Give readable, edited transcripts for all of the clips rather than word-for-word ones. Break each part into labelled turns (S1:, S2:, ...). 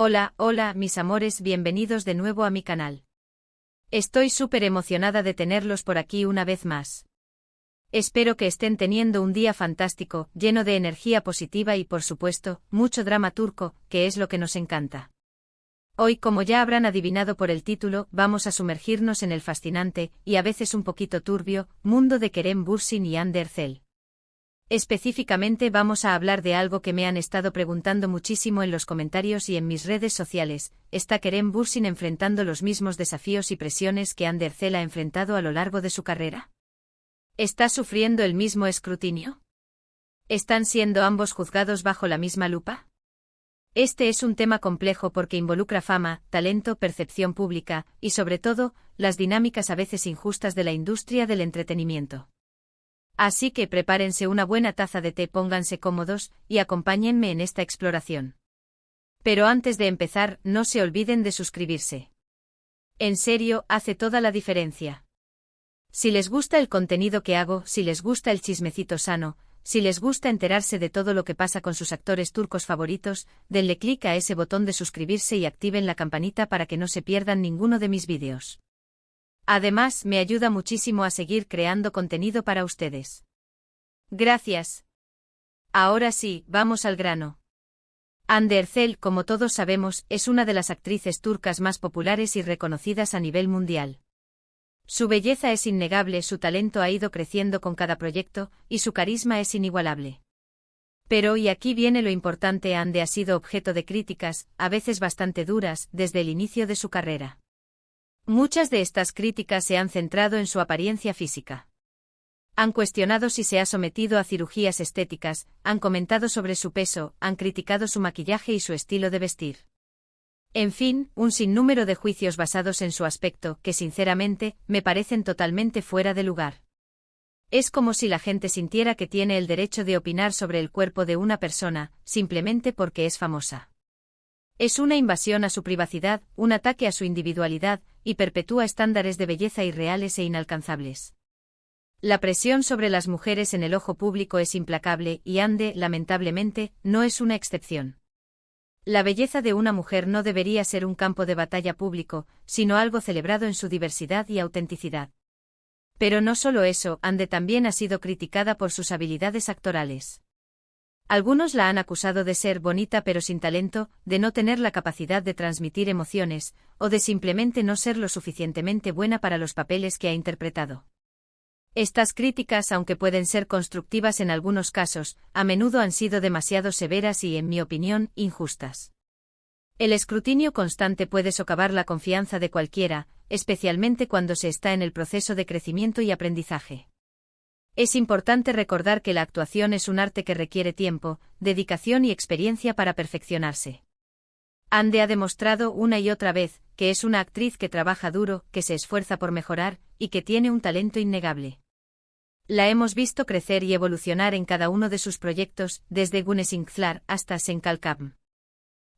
S1: Hola, hola, mis amores, bienvenidos de nuevo a mi canal. Estoy súper emocionada de tenerlos por aquí una vez más. Espero que estén teniendo un día fantástico, lleno de energía positiva y, por supuesto, mucho drama turco, que es lo que nos encanta. Hoy, como ya habrán adivinado por el título, vamos a sumergirnos en el fascinante, y a veces un poquito turbio, mundo de Kerem Bürsin y Hande Erçel. Específicamente vamos a hablar de algo que me han estado preguntando muchísimo en los comentarios y en mis redes sociales. ¿Está Kerem Bürsin enfrentando los mismos desafíos y presiones que Hande Erçel ha enfrentado a lo largo de su carrera? ¿Está sufriendo el mismo escrutinio? ¿Están siendo ambos juzgados bajo la misma lupa? Este es un tema complejo porque involucra fama, talento, percepción pública, y sobre todo, las dinámicas a veces injustas de la industria del entretenimiento. Así que prepárense una buena taza de té, pónganse cómodos, y acompáñenme en esta exploración. Pero antes de empezar, no se olviden de suscribirse. En serio, hace toda la diferencia. Si les gusta el contenido que hago, si les gusta el chismecito sano, si les gusta enterarse de todo lo que pasa con sus actores turcos favoritos, denle clic a ese botón de suscribirse y activen la campanita para que no se pierdan ninguno de mis vídeos. Además, me ayuda muchísimo a seguir creando contenido para ustedes. Gracias. Ahora sí, vamos al grano. Hande Erçel, como todos sabemos, es una de las actrices turcas más populares y reconocidas a nivel mundial. Su belleza es innegable, su talento ha ido creciendo con cada proyecto, y su carisma es inigualable. Pero, y aquí viene lo importante, Hande ha sido objeto de críticas, a veces bastante duras, desde el inicio de su carrera. Muchas de estas críticas se han centrado en su apariencia física. Han cuestionado si se ha sometido a cirugías estéticas, han comentado sobre su peso, han criticado su maquillaje y su estilo de vestir. En fin, un sinnúmero de juicios basados en su aspecto que, sinceramente, me parecen totalmente fuera de lugar. Es como si la gente sintiera que tiene el derecho de opinar sobre el cuerpo de una persona, simplemente porque es famosa. Es una invasión a su privacidad, un ataque a su individualidad, y perpetúa estándares de belleza irreales e inalcanzables. La presión sobre las mujeres en el ojo público es implacable y Hande, lamentablemente, no es una excepción. La belleza de una mujer no debería ser un campo de batalla público, sino algo celebrado en su diversidad y autenticidad. Pero no solo eso, Hande también ha sido criticada por sus habilidades actorales. Algunos la han acusado de ser bonita pero sin talento, de no tener la capacidad de transmitir emociones, o de simplemente no ser lo suficientemente buena para los papeles que ha interpretado. Estas críticas, aunque pueden ser constructivas en algunos casos, a menudo han sido demasiado severas y, en mi opinión, injustas. El escrutinio constante puede socavar la confianza de cualquiera, especialmente cuando se está en el proceso de crecimiento y aprendizaje. Es importante recordar que la actuación es un arte que requiere tiempo, dedicación y experiencia para perfeccionarse. Hande ha demostrado una y otra vez que es una actriz que trabaja duro, que se esfuerza por mejorar, y que tiene un talento innegable. La hemos visto crecer y evolucionar en cada uno de sus proyectos, desde Güneşinkler hasta Senkalkam.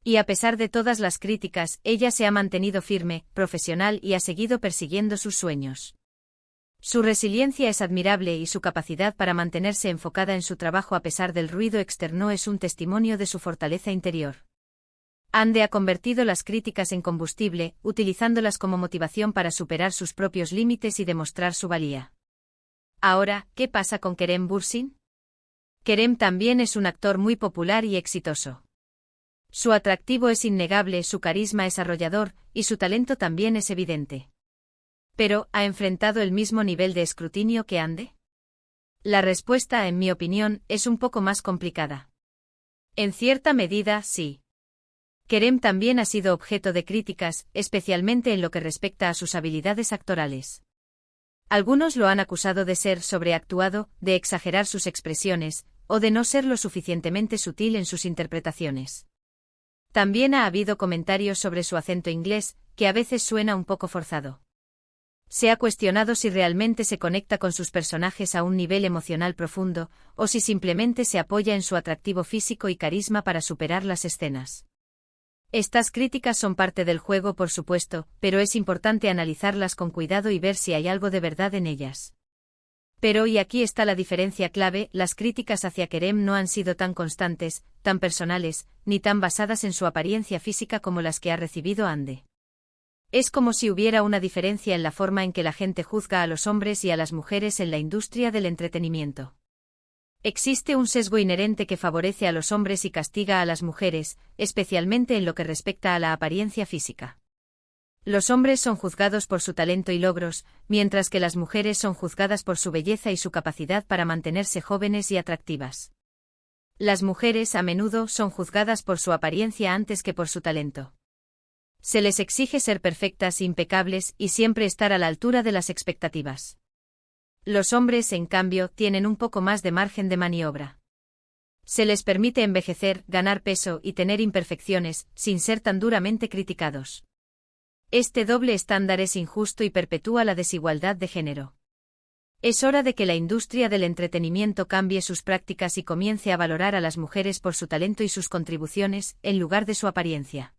S1: Y a pesar de todas las críticas, ella se ha mantenido firme, profesional y ha seguido persiguiendo sus sueños. Su resiliencia es admirable y su capacidad para mantenerse enfocada en su trabajo a pesar del ruido externo es un testimonio de su fortaleza interior. Hande ha convertido las críticas en combustible, utilizándolas como motivación para superar sus propios límites y demostrar su valía. Ahora, ¿qué pasa con Kerem Bürsin? Kerem también es un actor muy popular y exitoso. Su atractivo es innegable, su carisma es arrollador, y su talento también es evidente. Pero, ¿ha enfrentado el mismo nivel de escrutinio que Hande? La respuesta, en mi opinión, es un poco más complicada. En cierta medida, sí. Kerem también ha sido objeto de críticas, especialmente en lo que respecta a sus habilidades actorales. Algunos lo han acusado de ser sobreactuado, de exagerar sus expresiones, o de no ser lo suficientemente sutil en sus interpretaciones. También ha habido comentarios sobre su acento inglés, que a veces suena un poco forzado. Se ha cuestionado si realmente se conecta con sus personajes a un nivel emocional profundo, o si simplemente se apoya en su atractivo físico y carisma para superar las escenas. Estas críticas son parte del juego, por supuesto, pero es importante analizarlas con cuidado y ver si hay algo de verdad en ellas. Pero y aquí está la diferencia clave, las críticas hacia Kerem no han sido tan constantes, tan personales, ni tan basadas en su apariencia física como las que ha recibido Ande. Es como si hubiera una diferencia en la forma en que la gente juzga a los hombres y a las mujeres en la industria del entretenimiento. Existe un sesgo inherente que favorece a los hombres y castiga a las mujeres, especialmente en lo que respecta a la apariencia física. Los hombres son juzgados por su talento y logros, mientras que las mujeres son juzgadas por su belleza y su capacidad para mantenerse jóvenes y atractivas. Las mujeres a menudo son juzgadas por su apariencia antes que por su talento. Se les exige ser perfectas, impecables y siempre estar a la altura de las expectativas. Los hombres, en cambio, tienen un poco más de margen de maniobra. Se les permite envejecer, ganar peso y tener imperfecciones, sin ser tan duramente criticados. Este doble estándar es injusto y perpetúa la desigualdad de género. Es hora de que la industria del entretenimiento cambie sus prácticas y comience a valorar a las mujeres por su talento y sus contribuciones, en lugar de su apariencia.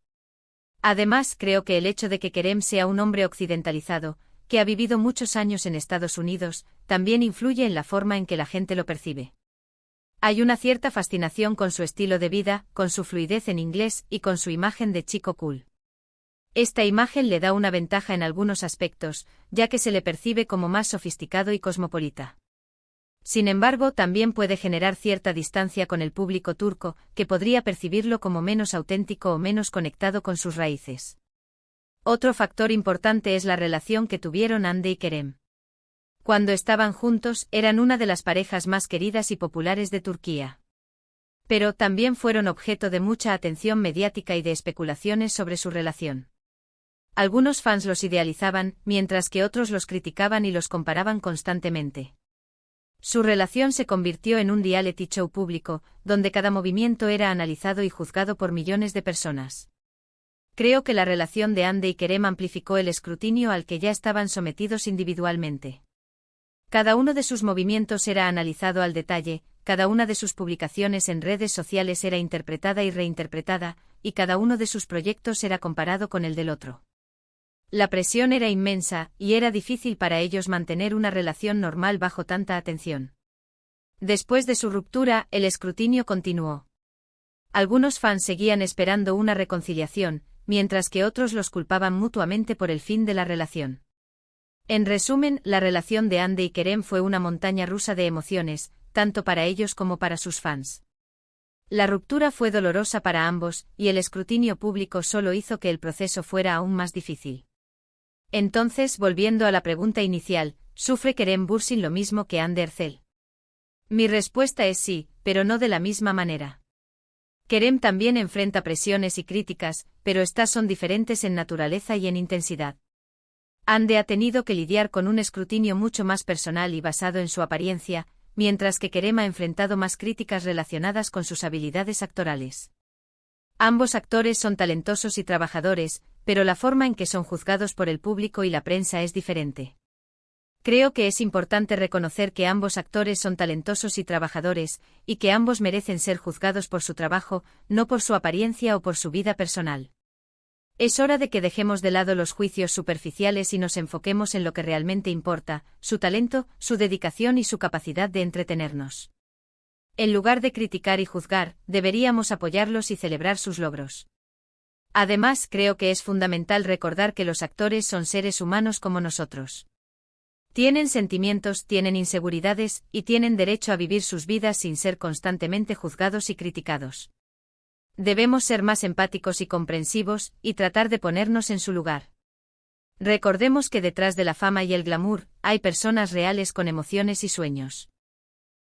S1: Además, creo que el hecho de que Kerem sea un hombre occidentalizado, que ha vivido muchos años en Estados Unidos, también influye en la forma en que la gente lo percibe. Hay una cierta fascinación con su estilo de vida, con su fluidez en inglés y con su imagen de chico cool. Esta imagen le da una ventaja en algunos aspectos, ya que se le percibe como más sofisticado y cosmopolita. Sin embargo, también puede generar cierta distancia con el público turco, que podría percibirlo como menos auténtico o menos conectado con sus raíces. Otro factor importante es la relación que tuvieron Hande y Kerem. Cuando estaban juntos, eran una de las parejas más queridas y populares de Turquía. Pero también fueron objeto de mucha atención mediática y de especulaciones sobre su relación. Algunos fans los idealizaban, mientras que otros los criticaban y los comparaban constantemente. Su relación se convirtió en un reality show público, donde cada movimiento era analizado y juzgado por millones de personas. Creo que la relación de Hande y Kerem amplificó el escrutinio al que ya estaban sometidos individualmente. Cada uno de sus movimientos era analizado al detalle, cada una de sus publicaciones en redes sociales era interpretada y reinterpretada, y cada uno de sus proyectos era comparado con el del otro. La presión era inmensa, y era difícil para ellos mantener una relación normal bajo tanta atención. Después de su ruptura, el escrutinio continuó. Algunos fans seguían esperando una reconciliación, mientras que otros los culpaban mutuamente por el fin de la relación. En resumen, la relación de Hande y Kerem fue una montaña rusa de emociones, tanto para ellos como para sus fans. La ruptura fue dolorosa para ambos, y el escrutinio público solo hizo que el proceso fuera aún más difícil. Entonces, volviendo a la pregunta inicial, ¿sufre Kerem Bürsin lo mismo que Hande Erçel? Mi respuesta es sí, pero no de la misma manera. Kerem también enfrenta presiones y críticas, pero estas son diferentes en naturaleza y en intensidad. Hande ha tenido que lidiar con un escrutinio mucho más personal y basado en su apariencia, mientras que Kerem ha enfrentado más críticas relacionadas con sus habilidades actorales. Ambos actores son talentosos y trabajadores, pero la forma en que son juzgados por el público y la prensa es diferente. Creo que es importante reconocer que ambos actores son talentosos y trabajadores, y que ambos merecen ser juzgados por su trabajo, no por su apariencia o por su vida personal. Es hora de que dejemos de lado los juicios superficiales y nos enfoquemos en lo que realmente importa, su talento, su dedicación y su capacidad de entretenernos. En lugar de criticar y juzgar, deberíamos apoyarlos y celebrar sus logros. Además, creo que es fundamental recordar que los actores son seres humanos como nosotros. Tienen sentimientos, tienen inseguridades, y tienen derecho a vivir sus vidas sin ser constantemente juzgados y criticados. Debemos ser más empáticos y comprensivos, y tratar de ponernos en su lugar. Recordemos que detrás de la fama y el glamour, hay personas reales con emociones y sueños.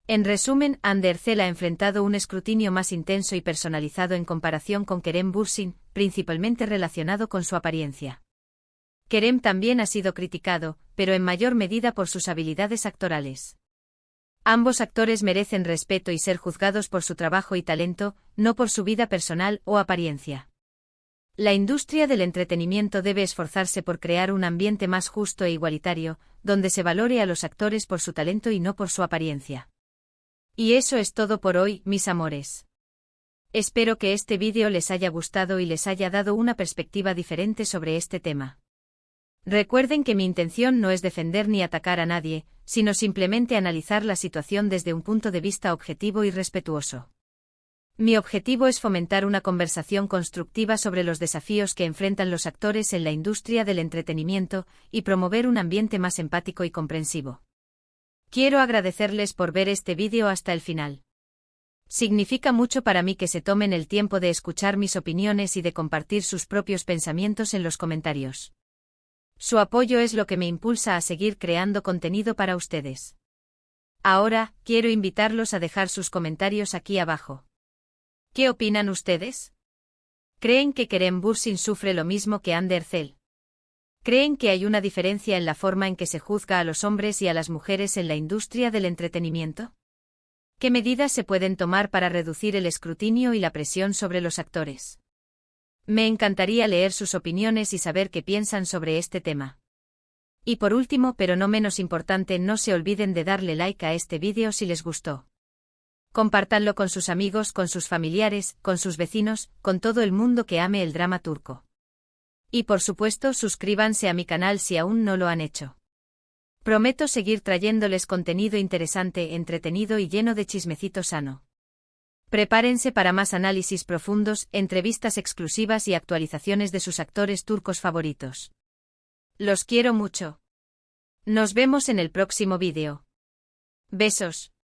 S1: En resumen, Hande Erçel ha enfrentado un escrutinio más intenso y personalizado en comparación con Kerem Bürsin, principalmente relacionado con su apariencia. Kerem también ha sido criticado, pero en mayor medida por sus habilidades actorales. Ambos actores merecen respeto y ser juzgados por su trabajo y talento, no por su vida personal o apariencia. La industria del entretenimiento debe esforzarse por crear un ambiente más justo e igualitario, donde se valore a los actores por su talento y no por su apariencia. Y eso es todo por hoy, mis amores. Espero que este vídeo les haya gustado y les haya dado una perspectiva diferente sobre este tema. Recuerden que mi intención no es defender ni atacar a nadie, sino simplemente analizar la situación desde un punto de vista objetivo y respetuoso. Mi objetivo es fomentar una conversación constructiva sobre los desafíos que enfrentan los actores en la industria del entretenimiento y promover un ambiente más empático y comprensivo. Quiero agradecerles por ver este vídeo hasta el final. Significa mucho para mí que se tomen el tiempo de escuchar mis opiniones y de compartir sus propios pensamientos en los comentarios. Su apoyo es lo que me impulsa a seguir creando contenido para ustedes. Ahora, quiero invitarlos a dejar sus comentarios aquí abajo. ¿Qué opinan ustedes? ¿Creen que Kerem Bürsin sufre lo mismo que Hande Erçel? ¿Creen que hay una diferencia en la forma en que se juzga a los hombres y a las mujeres en la industria del entretenimiento? ¿Qué medidas se pueden tomar para reducir el escrutinio y la presión sobre los actores? Me encantaría leer sus opiniones y saber qué piensan sobre este tema. Y por último, pero no menos importante, no se olviden de darle like a este vídeo si les gustó. Compártanlo con sus amigos, con sus familiares, con sus vecinos, con todo el mundo que ame el drama turco. Y por supuesto, suscríbanse a mi canal si aún no lo han hecho. Prometo seguir trayéndoles contenido interesante, entretenido y lleno de chismecito sano. Prepárense para más análisis profundos, entrevistas exclusivas y actualizaciones de sus actores turcos favoritos. Los quiero mucho. Nos vemos en el próximo vídeo. Besos.